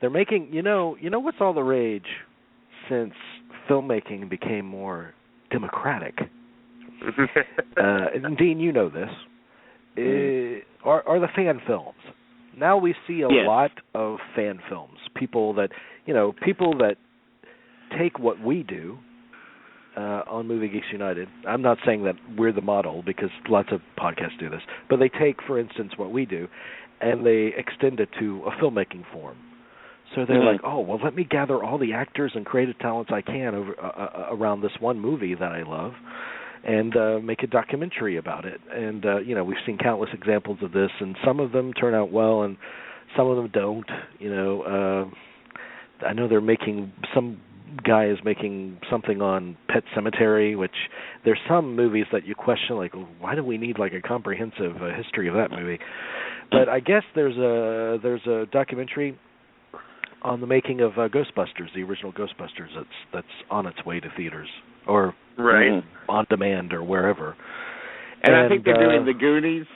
They're making, what's all the rage since filmmaking became more democratic? And Dean, you know this. Are the fan films. Now we see a lot of fan films. People that take what we do on Movie Geeks United. I'm not saying that we're the model because lots of podcasts do this, but they take, for instance, what we do, and they extend it to a filmmaking form. So they're like, oh, well, let me gather all the actors and creative talents I can around this one movie that I love, and make a documentary about it. And we've seen countless examples of this, and some of them turn out well, and some of them don't. I know some guy is making something on Pet Sematary, which there's some movies that you question, like, why do we need like a comprehensive history of that movie? But I guess there's a documentary on the making of Ghostbusters, the original Ghostbusters, that's on its way to theaters or on demand or wherever. And I think they're doing the Goonies.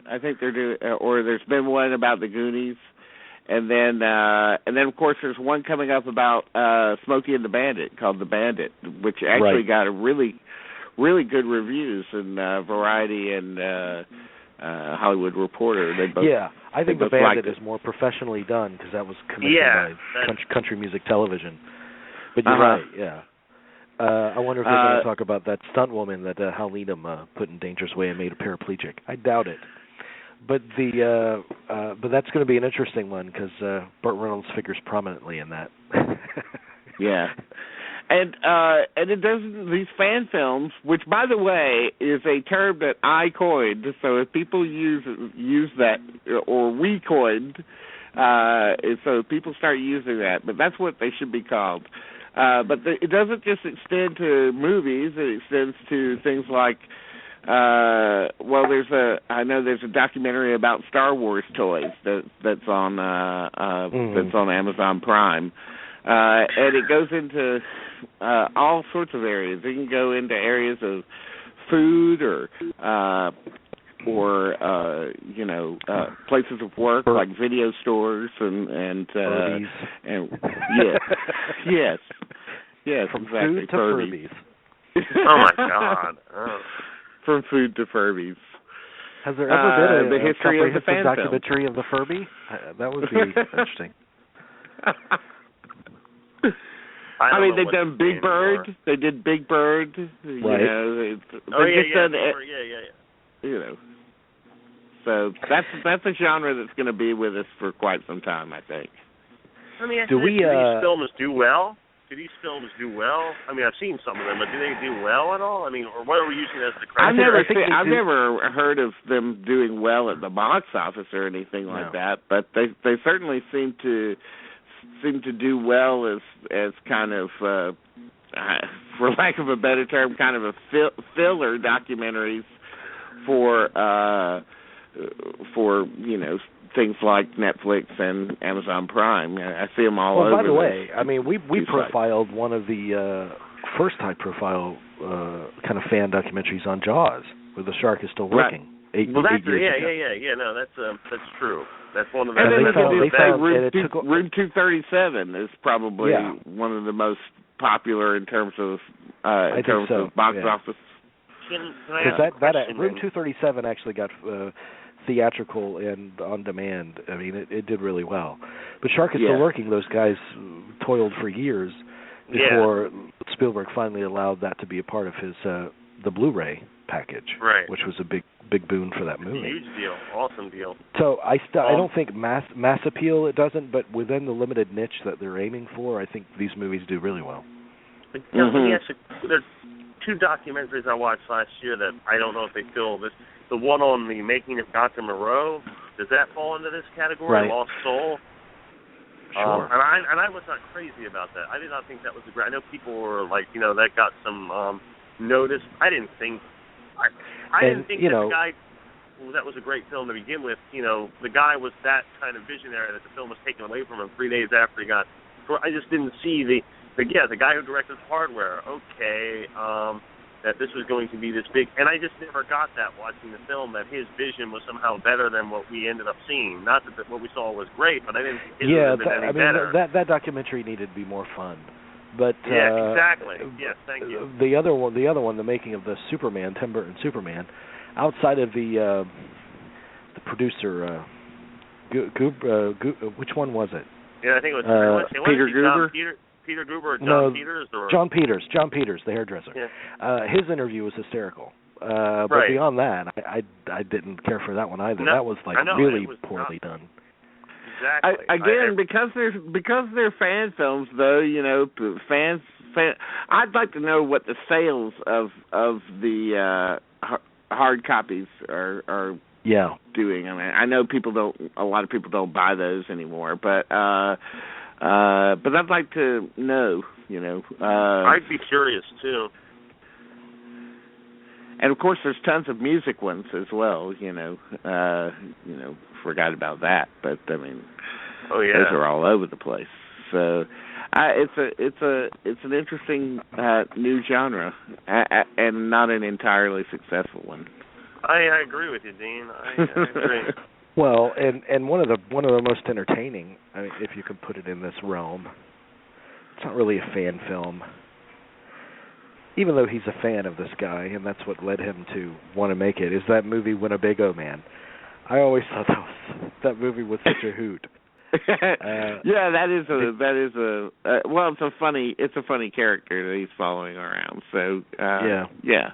I think they're doing, or there's been one about the Goonies, and then of course there's one coming up about Smokey and the Bandit called The Bandit, which actually got a really, really good reviews in Variety and Hollywood Reporter. They both, I think The Bandit is more professionally done because that was commissioned by country music television. But you're right, I wonder if they're going to talk about that stunt woman that Hal Needham put in dangerous way and made a paraplegic. I doubt it. But but that's going to be an interesting one because Burt Reynolds figures prominently in that. And it does these fan films, which, by the way, is a term that I coined. So if people use that, or we coined, so people start using that. But that's what they should be called. But it doesn't just extend to movies. It extends to things like, there's a documentary about Star Wars toys that's on Amazon Prime. And it goes into all sorts of areas. It can go into areas of food or places of work like video stores and yes, from exactly. Food to Furbies. Oh my God! From food to Furbies. Has there ever been the history of the fan documentary of the Furby? That would be interesting. I mean, they've done Big Bird. Anymore. They did Big Bird. Right. So that's a genre that's going to be with us for quite some time, I think. I mean, do these films do well? Do these films do well? I mean, I've seen some of them, but do they do well at all? I mean, or what are we using as the criteria? I've never heard of them doing well at the box office or anything like that, but they certainly seem to do well as kind of, for lack of a better term, kind of a filler documentaries for things like Netflix and Amazon Prime. I see them all over. Well, by the way, I mean, we profiled one of the first high-profile kind of fan documentaries on Jaws, where the shark is still working. Right. That's true. That's one of the. Room 237 is probably one of the most popular in terms of box office. Because Room 237 actually got theatrical and on demand. I mean, it did really well. But Shark is still working. Those guys toiled for years before Spielberg finally allowed that to be a part of his the Blu-ray package, which was a big boon for that movie. Huge deal, awesome deal. So I don't think mass appeal it doesn't, but within the limited niche that they're aiming for, I think these movies do really well. But, there's two documentaries I watched last year that I don't know if they fill this. The one on the making of Dr. Moreau, does that fall into this category? Lost Soul. Sure. And I was not crazy about that. I did not think that was a great. I know people were like, that got some notice. I didn't think. I didn't think that the guy. Well, that was a great film to begin with. The guy was that kind of visionary that the film was taken away from him 3 days after he got. I just didn't see the guy who directed Hardware. Okay. that this was going to be this big, and I just never got that watching the film, that his vision was somehow better than what we ended up seeing. Not that what we saw was great, but I didn't think his would have been any better. That documentary needed to be more fun. But yeah, exactly. Yes, thank you. The other one, the making of the Superman, Tim Burton Superman, outside of the producer, which one was it? Yeah, I think it was Peter Guber. Peter Guber or John Peters? Or? John Peters, the hairdresser. Yeah. His interview was hysterical. But beyond that, I didn't care for that one either. No, that was really poorly done. Exactly. Again, because they're fan films, though, fans. I'd like to know what the sales of the hard copies are doing. I mean, I know a lot of people don't buy those anymore, but I'd like to know. I'd be curious too. And of course, there's tons of music ones as well. Forgot about that, but I mean, those are all over the place. So, it's an interesting new genre, and not an entirely successful one. I agree with you, Dean. I agree. Well, and one of the most entertaining, I mean, if you could put it in this realm, it's not really a fan film. Even though he's a fan of this guy, and that's what led him to want to make it, is that movie Winnebago Man. I always thought that movie was such a hoot. It's a funny character that he's following around. So yeah.